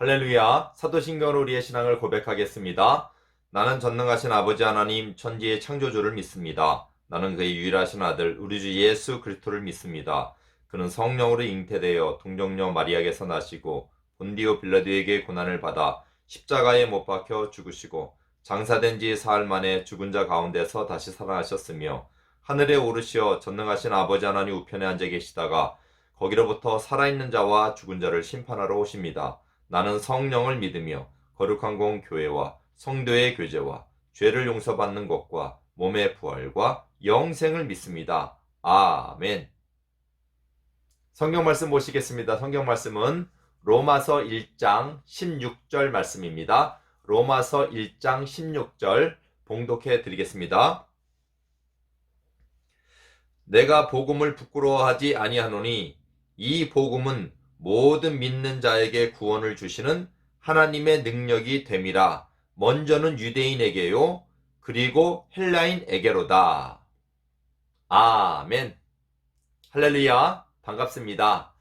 할렐루야. 사도신경으로 우리의 신앙을 고백하겠습니다. 나는 전능하신 아버지 하나님 천지의 창조주를 믿습니다. 나는 그의 유일하신 아들 우리 주 예수 그리스도를 믿습니다. 그는 성령으로 잉태되어 동정녀 마리아에게서 나시고 본디오 빌라도에게 고난을 받아 십자가에 못 박혀 죽으시고 장사된 지 사흘 만에 죽은 자 가운데서 다시 살아나셨으며 하늘에 오르시어 전능하신 아버지 하나님 우편에 앉아 계시다가 거기로부터 살아있는 자와 죽은 자를 심판하러 오십니다. 나는 성령을 믿으며 거룩한 공 교회와 성도의 교제와 죄를 용서받는 것과 몸의 부활과 영생을 믿습니다. 아멘. 성경 말씀 보시겠습니다. 성경 말씀은 로마서 1장 16절 말씀입니다. 로마서 1장 16절 봉독해 드리겠습니다. 내가 복음을 부끄러워하지 아니하노니 이 복음은 모든 믿는 자에게 구원을 주시는 하나님의 능력이 됨이라. 먼저는 유대인에게요, 그리고 헬라인에게로다. 아멘. 할렐루야. 반갑습니다.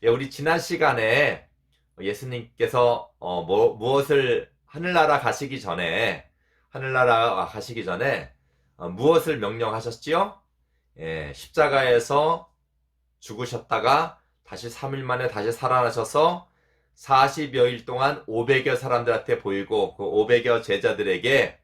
우리 지난 시간에 예수님께서 무엇을 하늘나라 가시기 전에 무엇을 명령하셨지요? 십자가에서 죽으셨다가 다시 3일 만에 다시 살아나셔서 40여일 동안 500여 사람들한테 보이고 그 500여 제자들에게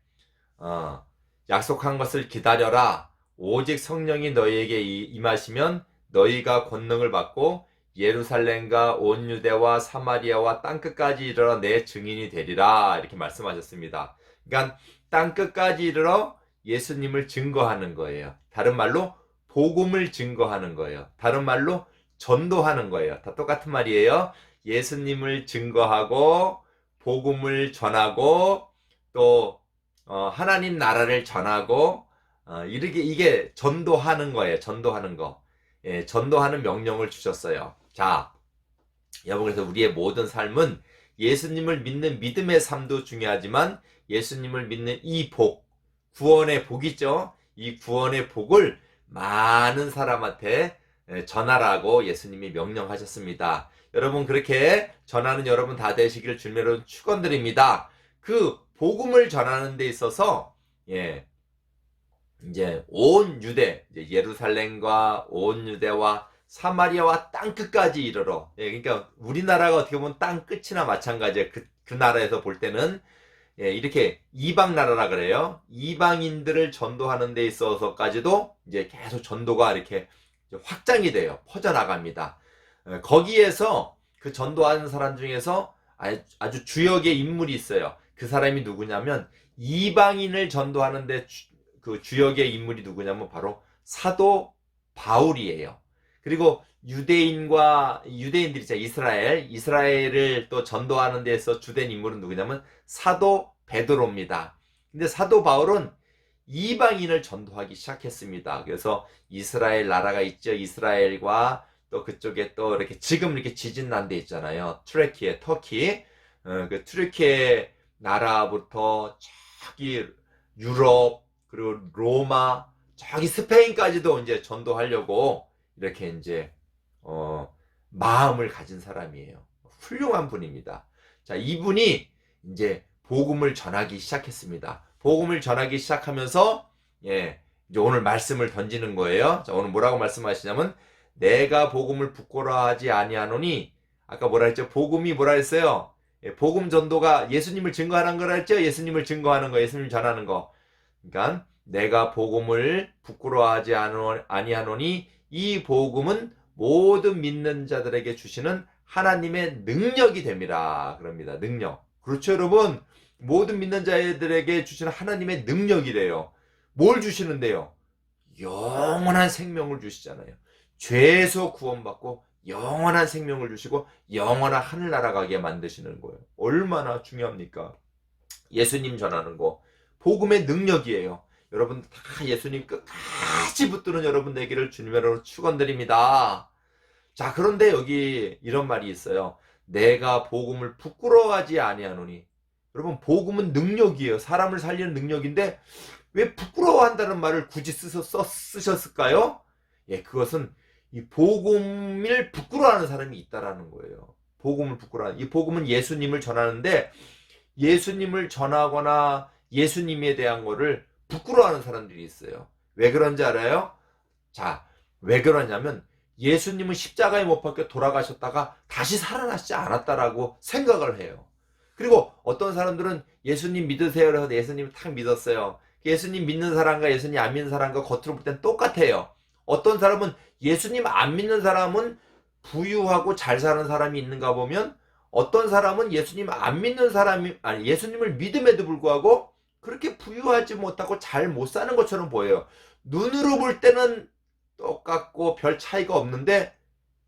약속한 것을 기다려라. 오직 성령이 너희에게 임하시면 너희가 권능을 받고 예루살렘과 온 유대와 사마리아와 땅끝까지 이르러 내 증인이 되리라. 이렇게 말씀하셨습니다. 그러니까 땅끝까지 이르러 예수님을 증거하는 거예요. 다른 말로 복음을 증거하는 거예요. 다른 말로 전도하는 거예요. 다 똑같은 말이에요. 예수님을 증거하고 복음을 전하고 또 하나님 나라를 전하고 이게 전도하는 거예요. 전도하는 거. 전도하는 명령을 주셨어요. 자, 여러분, 그래서 우리의 모든 삶은 예수님을 믿는 믿음의 삶도 중요하지만 예수님을 믿는 이 복, 구원의 복이죠. 이 구원의 복을 많은 사람한테 전하라고 예수님이 명령하셨습니다. 여러분, 그렇게 전하는 여러분 다 되시기를 주님으로 축원드립니다. 그 복음을 전하는 데 있어서 이제 온 유대, 예루살렘과 온 유대와 사마리아와 땅 끝까지 이르러, 그러니까 우리나라가 어떻게 보면 땅 끝이나 마찬가지예요. 그 나라에서 볼 때는 이렇게 이방 나라라 그래요. 이방인들을 전도하는 데 있어서까지도 이제 계속 전도가 이렇게 확장이 돼요. 퍼져나갑니다. 거기에서 그 전도하는 사람 중에서 아주 주역의 인물이 있어요. 그 사람이 누구냐면 이방인을 전도하는데 그 주역의 인물이 누구냐면 바로 사도 바울이에요. 그리고 유대인들이 있잖아요. 이스라엘을 또 전도하는 데서 주된 인물은 누구냐면 사도 베드로입니다. 근데 사도 바울은 이방인을 전도하기 시작했습니다. 그래서 이스라엘 나라가 있죠. 이스라엘과 또 그쪽에 또 이렇게 지금 이렇게 지진 난 데 있잖아요. 터키. 그 트르키에 나라부터 저기 유럽, 그리고 로마, 저기 스페인까지도 이제 전도하려고 이렇게 이제 마음을 가진 사람이에요. 훌륭한 분입니다. 자, 이분이 이제 복음을 전하기 시작했습니다. 복음을 전하기 시작하면서 이제 오늘 말씀을 던지는 거예요. 자, 오늘 뭐라고 말씀하시냐면 내가 복음을 부끄러워하지 아니하노니, 아까 뭐라 했죠? 복음이 뭐라 했어요? 복음 전도가 예수님을 증거하는 거라 했죠? 예수님을 증거하는 거, 예수님 전하는 거. 그러니까 내가 복음을 부끄러워하지 아니하노니 이 복음은 모든 믿는 자들에게 주시는 하나님의 능력이 됨이라. 그럽니다. 능력. 그렇죠, 여러분? 모든 믿는 자들에게 주시는 하나님의 능력이래요. 뭘 주시는데요? 영원한 생명을 주시잖아요. 죄에서 구원받고 영원한 생명을 주시고 영원한 하늘나라 가게 만드시는 거예요. 얼마나 중요합니까? 예수님 전하는 거 복음의 능력이에요. 여러분 다 예수님 끝까지 붙드는 여러분 되기를 주님으로 축원드립니다. 자, 그런데 여기 이런 말이 있어요. 내가 복음을 부끄러워하지 아니하노니. 여러분, 복음은 능력이에요. 사람을 살리는 능력인데 왜 부끄러워한다는 말을 굳이 쓰셨을까요? 그것은 이 복음을 부끄러워하는 사람이 있다라는 거예요. 복음을 부끄러워하는, 이 복음은 예수님을 전하는데 예수님을 전하거나 예수님에 대한 거를 부끄러워하는 사람들이 있어요. 왜 그런지 알아요? 자, 왜 그러냐면 예수님은 십자가에 못 박혀 돌아가셨다가 다시 살아나시지 않았다라고 생각을 해요. 그리고 어떤 사람들은 예수님 믿으세요. 그래서 예수님을 탁 믿었어요. 예수님 믿는 사람과 예수님 안 믿는 사람과 겉으로 볼 땐 똑같아요. 어떤 사람은 예수님 안 믿는 사람은 부유하고 잘 사는 사람이 있는가 보면 어떤 사람은 예수님 안 믿는 사람이, 아니, 예수님을 믿음에도 불구하고 그렇게 부유하지 못하고 잘 못 사는 것처럼 보여요. 눈으로 볼 때는 똑같고 별 차이가 없는데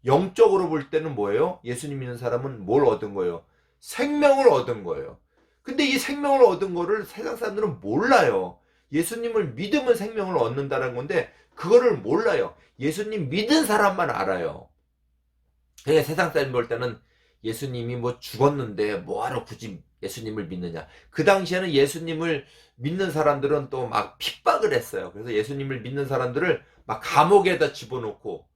영적으로 볼 때는 뭐예요? 예수님 믿는 사람은 뭘 얻은 거예요? 생명을 얻은 거예요. 근데 이 생명을 얻은 거를 세상 사람들은 몰라요. 예수님을 믿으면 생명을 얻는다는 건데 그거를 몰라요. 예수님 믿은 사람만 알아요. 그냥 세상 사람 볼 때는 예수님이 뭐 죽었는데 뭐하러 굳이 예수님을 믿느냐. 그 당시에는 예수님을 믿는 사람들은 또 막 핍박을 했어요. 그래서 예수님을 믿는 사람들을 막 감옥에다 집어넣고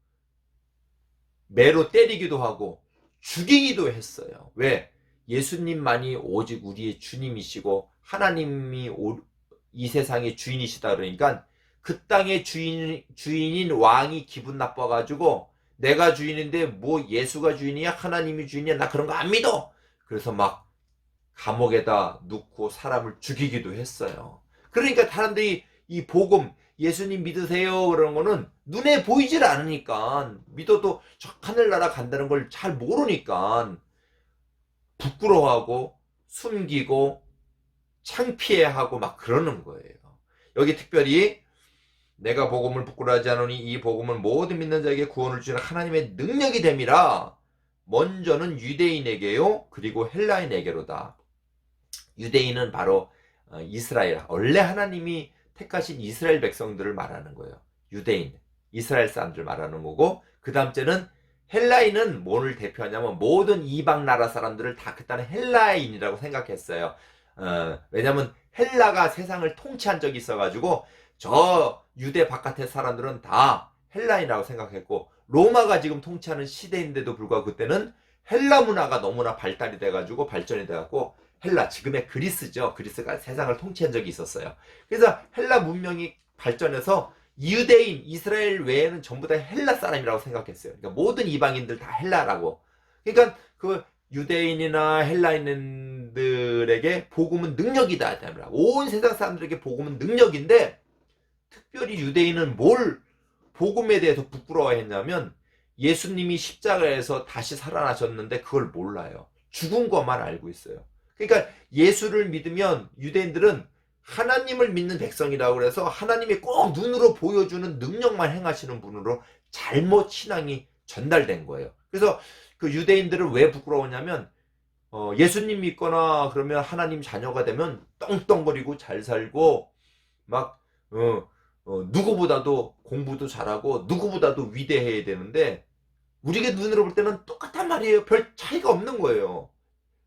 매로 때리기도 하고 죽이기도 했어요. 왜? 예수님만이 오직 우리의 주님이시고 하나님이 이 세상의 주인이시다 그러니까 그 땅의 주인인 왕이 기분 나빠가지고 내가 주인인데 뭐 예수가 주인이야? 하나님이 주인이야? 나 그런 거 안 믿어! 그래서 막 감옥에다 넣고 사람을 죽이기도 했어요. 그러니까 사람들이 이 복음, 예수님 믿으세요 그런 거는 눈에 보이질 않으니까 믿어도 저 하늘나라 간다는 걸 잘 모르니까 부끄러워하고 숨기고 창피해하고 막 그러는 거예요. 여기 특별히 내가 복음을 부끄러워하지 않으니 이 복음은 모든 믿는 자에게 구원을 주는 하나님의 능력이 됨이라. 먼저는 유대인에게요 그리고 헬라인에게로다. 유대인은 바로 이스라엘, 원래 하나님이 택하신 이스라엘 백성들을 말하는 거예요. 유대인, 이스라엘 사람들 말하는 거고, 그 다음째는 헬라인은 뭐를 대표하냐면 모든 이방 나라 사람들을 다 그때는 헬라인이라고 생각했어요. 왜냐면 헬라가 세상을 통치한 적이 있어가지고 저 유대 바깥의 사람들은 다 헬라인이라고 생각했고, 로마가 지금 통치하는 시대인데도 불구하고 그때는 헬라 문화가 너무나 발달이 돼가지고 발전이 돼갖고 헬라, 지금의 그리스죠. 그리스가 세상을 통치한 적이 있었어요. 그래서 헬라 문명이 발전해서 유대인, 이스라엘 외에는 전부 다 헬라 사람이라고 생각했어요. 그러니까 모든 이방인들 다 헬라라고. 그러니까 그 유대인이나 헬라인들에게 복음은 능력이다. 온 세상 사람들에게 복음은 능력인데 특별히 유대인은 뭘 복음에 대해서 부끄러워했냐면 예수님이 십자가에서 다시 살아나셨는데 그걸 몰라요. 죽은 것만 알고 있어요. 그러니까 예수를 믿으면 유대인들은 하나님을 믿는 백성이라고 그래서 하나님이 꼭 눈으로 보여주는 능력만 행하시는 분으로 잘못 신앙이 전달된 거예요. 그래서 그 유대인들은 왜 부끄러웠냐면 예수님 믿거나 그러면 하나님 자녀가 되면 떵떵거리고 잘 살고 막 누구보다도 공부도 잘하고 누구보다도 위대해야 되는데 우리가 눈으로 볼 때는 똑같단 말이에요. 별 차이가 없는 거예요.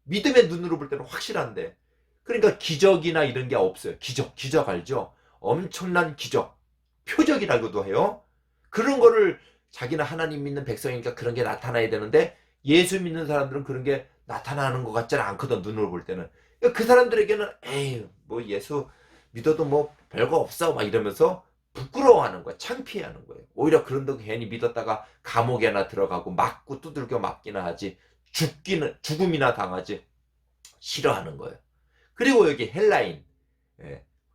믿음의 눈으로 볼 때는 확실한데. 그러니까 기적이나 이런 게 없어요. 기적 알죠? 엄청난 기적. 표적이라고도 해요. 그런 거를 자기는 하나님 믿는 백성이니까 그런 게 나타나야 되는데 예수 믿는 사람들은 그런 게 나타나는 것 같지는 않거든, 눈으로 볼 때는. 그러니까 그 사람들에게는 에이, 뭐 예수 믿어도 뭐 별거 없어 막 이러면서 부끄러워하는 거야. 창피해하는 거예요. 오히려 그런다고 괜히 믿었다가 감옥에나 들어가고 맞고 두들겨 맞기나 하지 죽음이나 당하지 싫어하는 거예요. 그리고 여기 헬라인.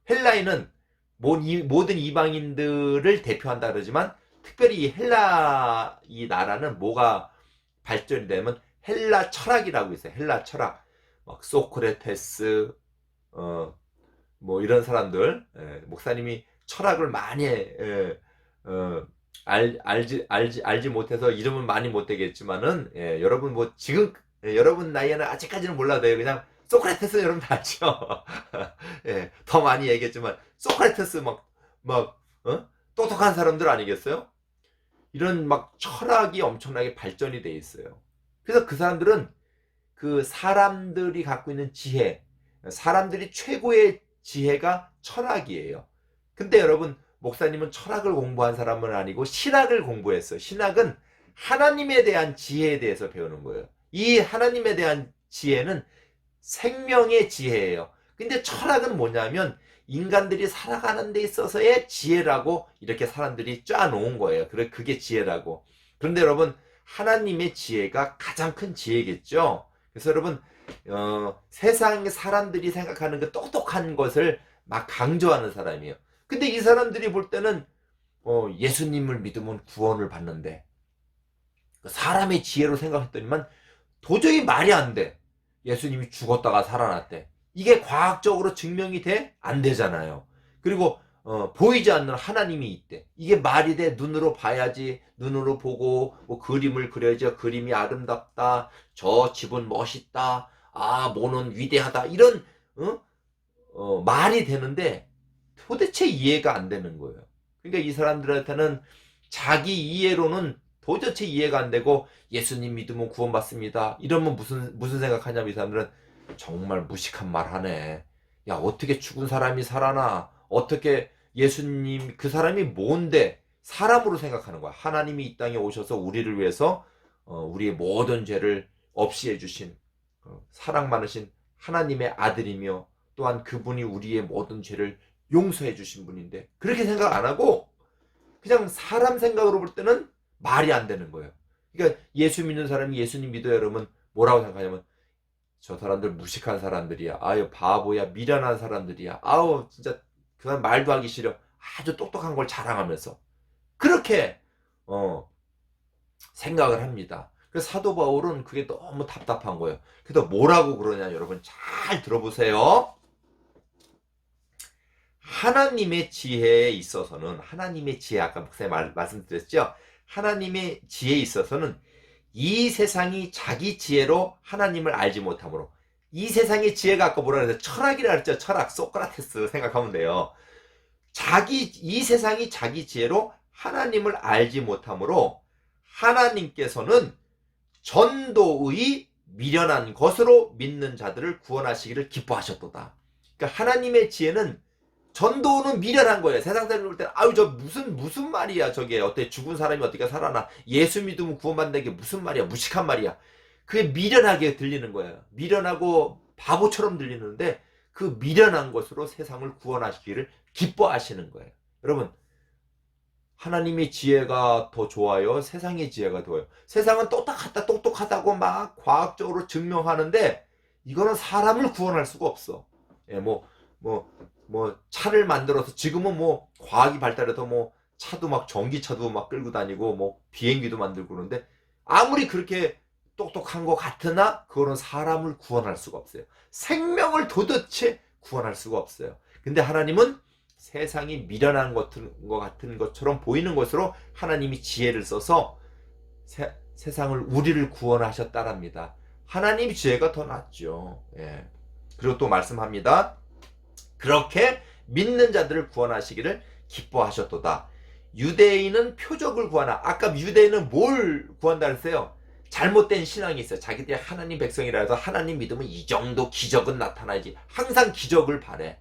헬라인은 모든 이방인들을 대표한다 그러지만 특별히 이 헬라 이 나라는 뭐가 발전이 되면 헬라 철학이라고 있어요. 헬라 철학. 막 소크라테스 뭐 이런 사람들, 목사님이 철학을 많이 알지 못해서 이름은 많이 못 되겠지만은 여러분 뭐 지금 여러분 나이에는 아직까지는 몰라도 그냥 소크라테스 여러분 다 알죠. 더 많이 얘기했지만 소크라테스 똑똑한 사람들 아니겠어요? 이런 막 철학이 엄청나게 발전이 돼 있어요. 그래서 그 사람들은 그 사람들이 갖고 있는 지혜, 사람들이 최고의 지혜가 철학이에요. 근데 여러분, 목사님은 철학을 공부한 사람은 아니고 신학을 공부했어요. 신학은 하나님에 대한 지혜에 대해서 배우는 거예요. 이 하나님에 대한 지혜는 생명의 지혜예요. 근데 철학은 뭐냐면 인간들이 살아가는 데 있어서의 지혜라고 이렇게 사람들이 짜놓은 거예요. 그게 지혜라고. 그런데 여러분, 하나님의 지혜가 가장 큰 지혜겠죠. 그래서 여러분, 세상의 사람들이 생각하는 그 똑똑한 것을 막 강조하는 사람이에요. 근데 이 사람들이 볼 때는 예수님을 믿으면 구원을 받는데, 사람의 지혜로 생각했더니만 도저히 말이 안 돼. 예수님이 죽었다가 살아났대. 이게 과학적으로 증명이 돼? 안 되잖아요. 그리고 보이지 않는 하나님이 있대. 이게 말이 돼? 눈으로 봐야지. 눈으로 보고 뭐 그림을 그려야지. 그림이 아름답다. 저 집은 멋있다. 아, 뭐는 위대하다. 이런 말이 되는데 도대체 이해가 안 되는 거예요. 그러니까 이 사람들한테는 자기 이해로는 도대체 이해가 안 되고, 예수님 믿으면 구원받습니다. 이러면 무슨 생각하냐면, 이 사람들은 정말 무식한 말 하네. 야, 어떻게 죽은 사람이 살아나? 어떻게 예수님, 그 사람이 뭔데? 사람으로 생각하는 거야. 하나님이 이 땅에 오셔서 우리를 위해서 우리의 모든 죄를 없이 해주신 사랑 많으신 하나님의 아들이며, 또한 그분이 우리의 모든 죄를 용서해 주신 분인데, 그렇게 생각 안 하고 그냥 사람 생각으로 볼 때는 말이 안 되는 거예요. 그러니까 예수 믿는 사람이 예수님 믿어요 그러면 뭐라고 생각하냐면, 저 사람들 무식한 사람들이야. 아유, 바보야. 미련한 사람들이야. 아우, 진짜 그 사람 말도 하기 싫어. 아주 똑똑한 걸 자랑하면서 그렇게 생각을 합니다. 그래서 사도 바울은 그게 너무 답답한 거예요. 그래서 뭐라고 그러냐, 여러분 잘 들어보세요. 하나님의 지혜에 있어서는, 하나님의 지혜, 아까 목사님 말씀드렸죠. 하나님의 지혜에 있어서는 이 세상이 자기 지혜로 하나님을 알지 못하므로, 이 세상의 지혜가 아까 뭐라 그랬어요? 철학이라 그랬죠. 철학, 소크라테스 생각하면 돼요. 이 세상이 자기 지혜로 하나님을 알지 못하므로 하나님께서는 전도의 미련한 것으로 믿는 자들을 구원하시기를 기뻐하셨도다. 그러니까 하나님의 지혜는, 전도는 미련한 거예요. 세상 사람들 볼 때는 아유, 저 무슨 말이야 저게. 어떻게 죽은 사람이 어떻게 살아나. 예수 믿으면 구원받는 게 무슨 말이야. 무식한 말이야. 그게 미련하게 들리는 거예요. 미련하고 바보처럼 들리는데, 그 미련한 것으로 세상을 구원하시기를 기뻐하시는 거예요. 여러분, 하나님의 지혜가 더 좋아요? 세상의 지혜가 더요? 세상은 똑똑하다고 막 과학적으로 증명하는데, 이거는 사람을 구원할 수가 없어. 예, 차를 만들어서, 지금은 뭐 과학이 발달해서 뭐 차도 막 전기차도 막 끌고 다니고 뭐 비행기도 만들고 그러는데, 아무리 그렇게 똑똑한 것 같으나 그거는 사람을 구원할 수가 없어요. 생명을 도대체 구원할 수가 없어요. 근데 하나님은 세상이 미련한 것 같은 것처럼 보이는 것으로 하나님이 지혜를 써서 세상을, 우리를 구원하셨다랍니다. 하나님의 지혜가 더 낫죠. 예. 그리고 또 말씀합니다. 그렇게 믿는 자들을 구원하시기를 기뻐하셨도다. 유대인은 표적을 구하나. 아까 유대인은 뭘 구한다 그랬어요? 잘못된 신앙이 있어요. 자기들이 하나님 백성이라 해서 하나님 믿으면 이 정도 기적은 나타나야지. 항상 기적을 바래.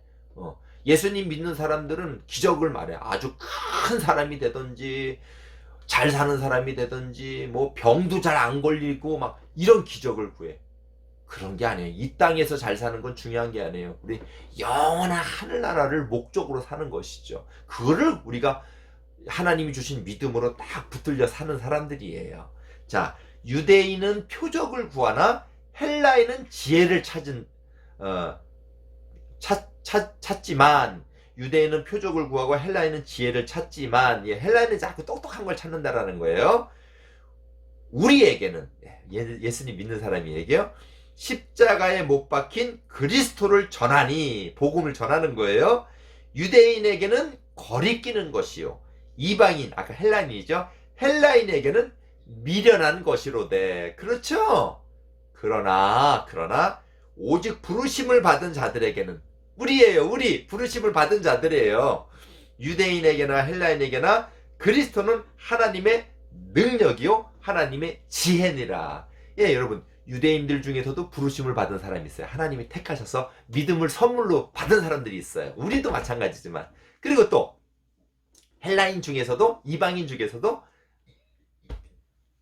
예수님 믿는 사람들은 기적을 말해. 아주 큰 사람이 되든지 잘 사는 사람이 되든지 뭐 병도 잘 안 걸리고 막 이런 기적을 구해. 그런 게 아니에요. 이 땅에서 잘 사는 건 중요한 게 아니에요. 우리 영원한 하늘나라를 목적으로 사는 것이죠. 그거를 우리가 하나님이 주신 믿음으로 딱 붙들려 사는 사람들이에요. 자, 유대인은 표적을 구하나 헬라인은 지혜를 찾지만, 유대인은 표적을 구하고 헬라인은 지혜를 찾지만, 헬라인은 자꾸 똑똑한 걸 찾는다라는 거예요. 우리에게는, 예수님 믿는 사람에게요, 십자가에 못 박힌 그리스도를 전하니, 복음을 전하는 거예요. 유대인에게는 거리끼는 것이요, 이방인, 아까 헬라인이죠, 헬라인에게는 미련한 것이로되. 그렇죠? 그러나 오직 부르심을 받은 자들에게는, 우리예요. 우리 부르심을 받은 자들이에요. 유대인에게나 헬라인에게나 그리스도는 하나님의 능력이요 하나님의 지혜니라. 예, 여러분, 유대인들 중에서도 부르심을 받은 사람이 있어요. 하나님이 택하셔서 믿음을 선물로 받은 사람들이 있어요. 우리도 마찬가지지만. 그리고 또 헬라인 중에서도, 이방인 중에서도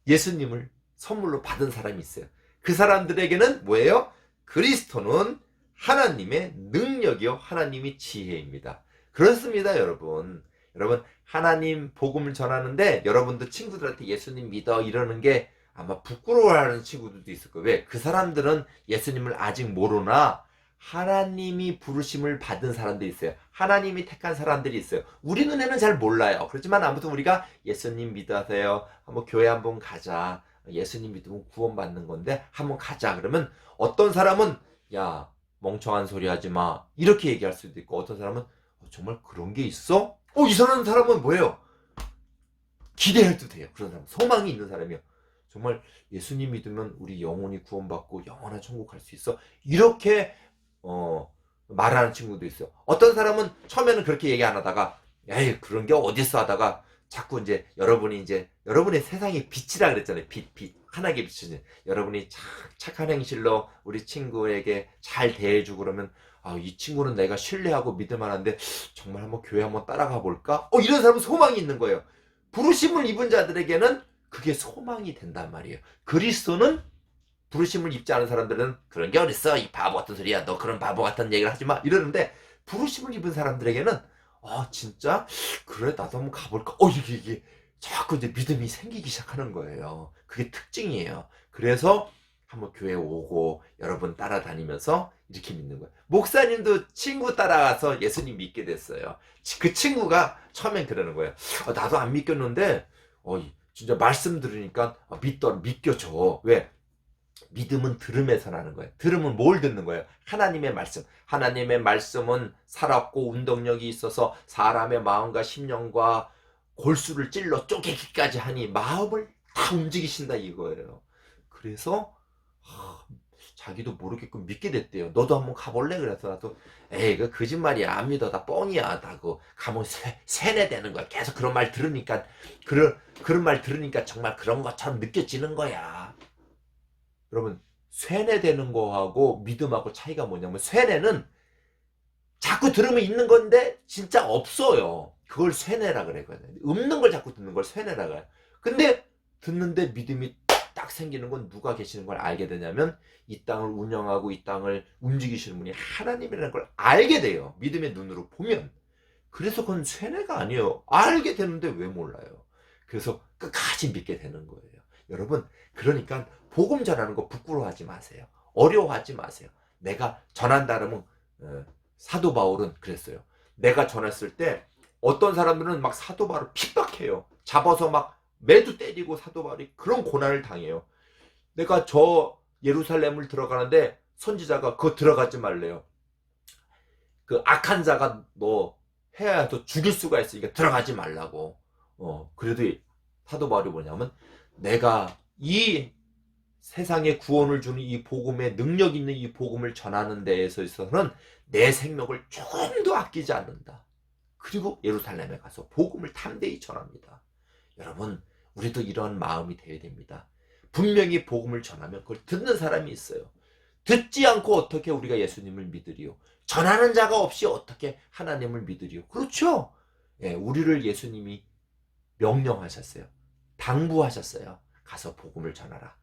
예수님을 선물로 받은 사람이 있어요. 그 사람들에게는 뭐예요? 그리스도는 하나님의 능력이요, 하나님의 지혜입니다. 그렇습니다, 여러분. 여러분, 하나님 복음을 전하는데 여러분도 친구들한테 예수님 믿어 이러는 게 아마 부끄러워하는 친구들도 있을 거예요. 왜? 그 사람들은 예수님을 아직 모르나 하나님이 부르심을 받은 사람들이 있어요. 하나님이 택한 사람들이 있어요. 우리 눈에는 잘 몰라요. 그렇지만 아무튼 우리가 예수님 믿으세요. 한번 교회 한번 가자. 예수님 믿으면 구원받는 건데 한번 가자. 그러면 어떤 사람은 야, 멍청한 소리 하지 마. 이렇게 얘기할 수도 있고, 어떤 사람은 정말 그런 게 있어? 이 사람은 뭐예요? 기대해도 돼요. 그런 사람, 소망이 있는 사람이요. 정말 예수님 믿으면 우리 영혼이 구원받고 영원한 천국 갈 수 있어. 이렇게 말하는 친구도 있어요. 어떤 사람은 처음에는 그렇게 얘기 안 하다가 에이 그런 게 어딨어 하다가 자꾸 이제 여러분의 세상의 빛이라 그랬잖아요. 빛 하나님의 빛이지. 여러분이 착한 행실로 우리 친구에게 잘 대해주고 그러면 이 친구는 내가 신뢰하고 믿을 만한데 정말 한번 교회 한번 따라가 볼까? 이런 사람은 소망이 있는 거예요. 부르심을 입은 자들에게는 그게 소망이 된단 말이에요. 그리스도는 부르심을 입지 않은 사람들은 그런 게 어딨어? 이 바보 같은 소리야. 너 그런 바보 같은 얘기를 하지 마. 이러는데 부르심을 입은 사람들에게는 진짜? 그래 나도 한번 가볼까? 이게 자꾸 이제 믿음이 생기기 시작하는 거예요. 그게 특징이에요. 그래서 한번 교회 오고 여러분 따라다니면서 이렇게 믿는 거예요. 목사님도 친구 따라가서 예수님 믿게 됐어요. 그 친구가 처음엔 그러는 거예요. 나도 안 믿겼는데 진짜 말씀 들으니까 믿겨져. 왜? 믿음은 들음에서 나는 거예요. 들음은 뭘 듣는 거예요? 하나님의 말씀. 하나님의 말씀은 살았고 운동력이 있어서 사람의 마음과 심령과 골수를 찔러 쪼개기까지 하니 마음을 다 움직이신다 이거예요. 그래서 자기도 모르게끔 믿게 됐대요. 너도 한번 가볼래? 그래서 나도 에이 그 거짓말이야. 안 믿어. 다 뻥이야. 나고 가면 세뇌되는 거야. 계속 그런 말 들으니까 그런 말 들으니까 정말 그런 것처럼 느껴지는 거야. 여러분 세뇌되는 거하고 믿음하고 차이가 뭐냐면 세뇌는 자꾸 들으면 있는 건데 진짜 없어요. 그걸 세뇌라 그래거든요. 없는 걸 자꾸 듣는 걸 세뇌라 그래요. 근데 듣는데 믿음이 딱 생기는 건 누가 계시는 걸 알게 되냐면 이 땅을 운영하고 이 땅을 움직이시는 분이 하나님이라는 걸 알게 돼요. 믿음의 눈으로 보면. 그래서 그건 세뇌가 아니에요. 알게 되는데 왜 몰라요. 그래서 끝까지 믿게 되는 거예요. 여러분 그러니까 복음 전하는 거 부끄러워하지 마세요. 어려워하지 마세요. 내가 전한다 그러면 사도 바울은 그랬어요. 내가 전했을 때 어떤 사람들은 막 사도 바울을 핍박해요. 잡아서 막 매도 때리고 사도 바울이 그런 고난을 당해요. 내가 저 예루살렘을 들어가는데 선지자가 그거 들어가지 말래요. 그 악한 자가 너 해야 더 죽일 수가 있으니까 들어가지 말라고. 그래도 사도 바울이 뭐냐면 내가 이 세상에 구원을 주는 이 복음에 능력 있는 이 복음을 전하는 데에 있어서는 내 생명을 조금도 아끼지 않는다. 그리고 예루살렘에 가서 복음을 담대히 전합니다. 여러분 우리도 이런 마음이 되어야 됩니다. 분명히 복음을 전하면 그걸 듣는 사람이 있어요. 듣지 않고 어떻게 우리가 예수님을 믿으리요? 전하는 자가 없이 어떻게 하나님을 믿으리요? 그렇죠? 우리를 예수님이 명령하셨어요. 당부하셨어요. 가서 복음을 전하라.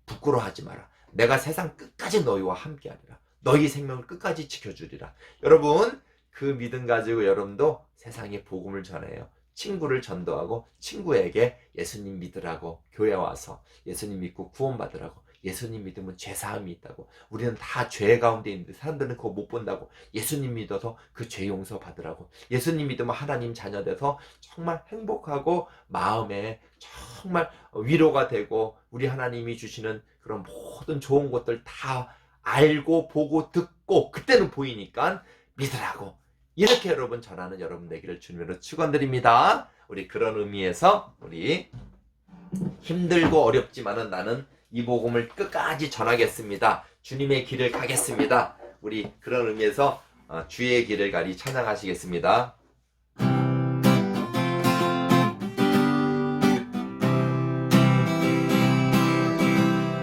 부끄러워하지 마라. 내가 세상 끝까지 너희와 함께하리라. 너희 생명을 끝까지 지켜주리라. 여러분 그 믿음 가지고 여러분도 세상에 복음을 전해요. 친구를 전도하고 친구에게 예수님 믿으라고 교회 와서 예수님 믿고 구원받으라고. 예수님 믿으면 죄사함이 있다고. 우리는 다 죄 가운데 있는데 사람들은 그거 못 본다고. 예수님 믿어서 그 죄 용서 받으라고. 예수님 믿으면 하나님 자녀 돼서 정말 행복하고 마음에 정말 위로가 되고 우리 하나님이 주시는 그런 모든 좋은 것들 다 알고 보고 듣고 그때는 보이니까 믿으라고. 이렇게 여러분 전하는 여러분 되기를 주님으로 축원드립니다. 우리 그런 의미에서 우리 힘들고 어렵지만은 나는 이 복음을 끝까지 전하겠습니다. 주님의 길을 가겠습니다. 우리 그런 의미에서 주의 길을 가리 찬양하시겠습니다.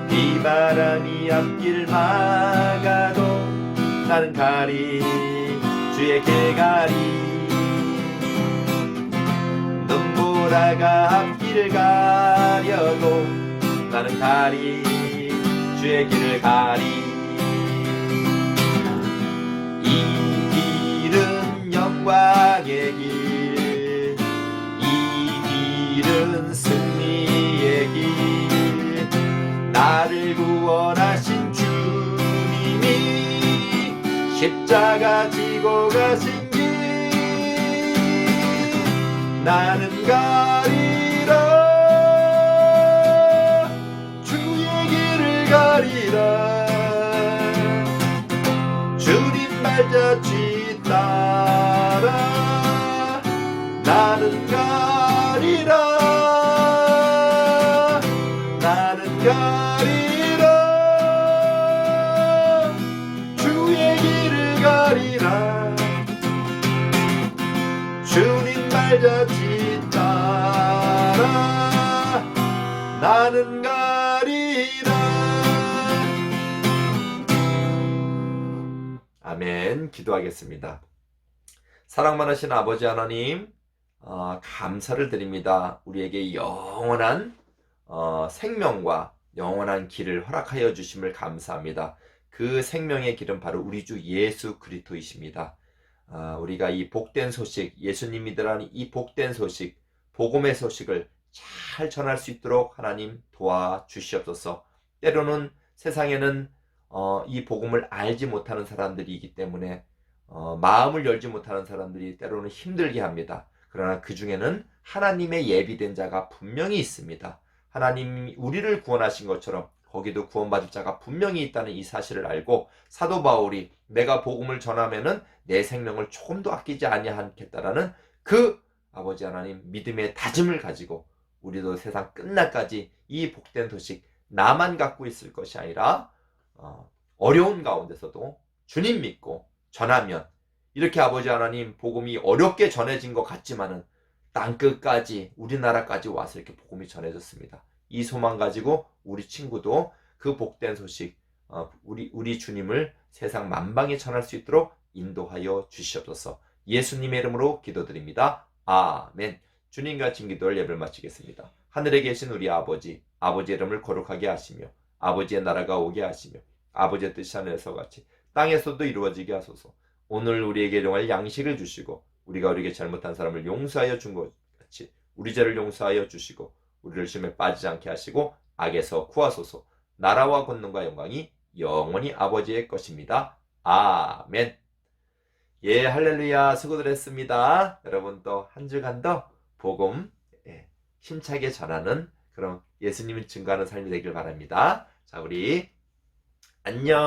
비바람이 앞길 막아도 나는 가리 주의 길 가리. 눈보라가 앞길을 가려도 나는 가리 주의 길을 가리. 이 길은 영광의 길, 이 길은 승리의 길, 나를 구원하신 주님이 십자가 지고 가신 길, 나는 가리라. 주의 길을 가리라. 주님 발자취 따라 나는 가리라. 나는 가리라. 주의 길을 가리라. 주님 발자취 따라 나는 가리라. 아멘. 기도하겠습니다. 사랑 많으신 아버지 하나님, 감사를 드립니다. 우리에게 영원한 생명과 영원한 길을 허락하여 주심을 감사합니다. 그 생명의 길은 바로 우리 주 예수 그리스도이십니다. 우리가 이 복된 소식, 예수님 믿으라는 이 복된 소식, 복음의 소식을 잘 전할 수 있도록 하나님 도와주시옵소서. 때로는 세상에는 이 복음을 알지 못하는 사람들이기 때문에 마음을 열지 못하는 사람들이 때로는 힘들게 합니다. 그러나 그 중에는 하나님의 예비된 자가 분명히 있습니다. 하나님이 우리를 구원하신 것처럼 거기도 구원받을 자가 분명히 있다는 이 사실을 알고 사도 바울이 내가 복음을 전하면은 내 생명을 조금도 아끼지 아니하겠다라는 그 아버지 하나님 믿음의 다짐을 가지고 우리도 세상 끝날까지 이 복된 소식 나만 갖고 있을 것이 아니라 어려운 가운데서도 주님 믿고 전하면, 이렇게 아버지 하나님 복음이 어렵게 전해진 것 같지만은 땅끝까지 우리나라까지 와서 이렇게 복음이 전해졌습니다. 이 소망 가지고 우리 친구도 그 복된 소식, 우리 주님을 세상 만방에 전할 수 있도록 인도하여 주시옵소서. 예수님의 이름으로 기도드립니다. 아멘. 주님과 진기도를 예배를 마치겠습니다. 하늘에 계신 우리 아버지, 아버지의 이름을 거룩하게 하시며 아버지의 나라가 오게 하시며 아버지의 뜻이 하늘에서 같이 땅에서도 이루어지게 하소서. 오늘 우리에게 일용할 양식을 주시고 우리가 우리에게 잘못한 사람을 용서하여 준 것 같이 우리 죄를 용서하여 주시고 우리를 시험에 빠지지 않게 하시고 악에서 구하소서. 나라와 권능과 영광이 영원히 아버지의 것입니다. 아멘. 예, 할렐루야. 수고들 했습니다. 여러분 또 한 주간 더 복음 힘차게 전하는 그런 예수님을 증거하는 삶이 되길 바랍니다. 자, 우리 안녕.